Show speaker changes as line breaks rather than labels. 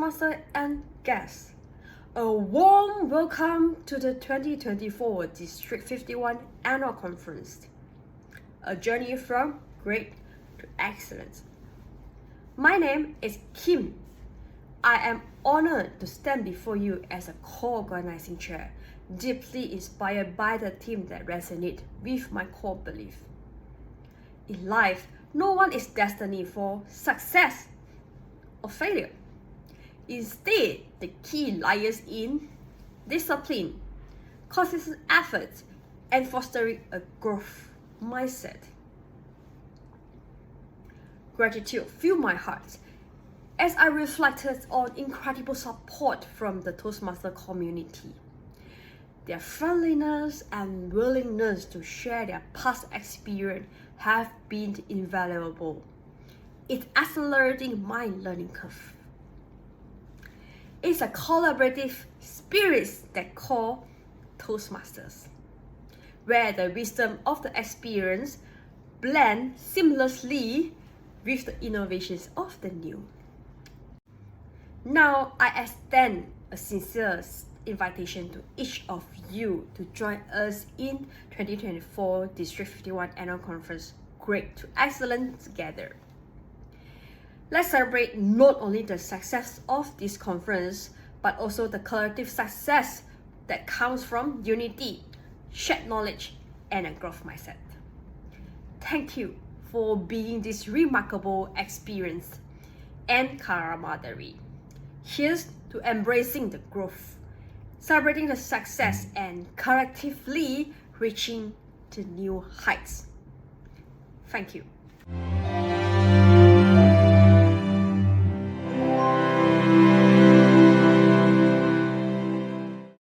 Toastmasters and guests. A warm welcome to the 2024 District 51 Annual Conference. A journey from great to excellence. My name is Khim. I am honored to stand before you as a co-organizing chair, deeply inspired by the theme that resonates with my core belief. In life, no one is destined for success or failure. Instead, the key lies in discipline, consistent effort, and fostering a growth mindset. Gratitude filled my heart as I reflected on incredible support from the Toastmaster community. Their friendliness and willingness to share their past experience have been invaluable. It's accelerating my learning curve. It's a collaborative spirit that call Toastmasters, where the wisdom of the experience blend seamlessly with the innovations of the new. Now I extend a sincere invitation to each of you to join us in 2024 District 51 Annual Conference, Great to Excellent together. Let's celebrate not only the success of this conference, but also the collective success that comes from unity, shared knowledge, and a growth mindset. Thank you for being this remarkable experience and camaraderie. Here's to embracing the growth, celebrating the success, and collectively reaching to new heights. Thank you.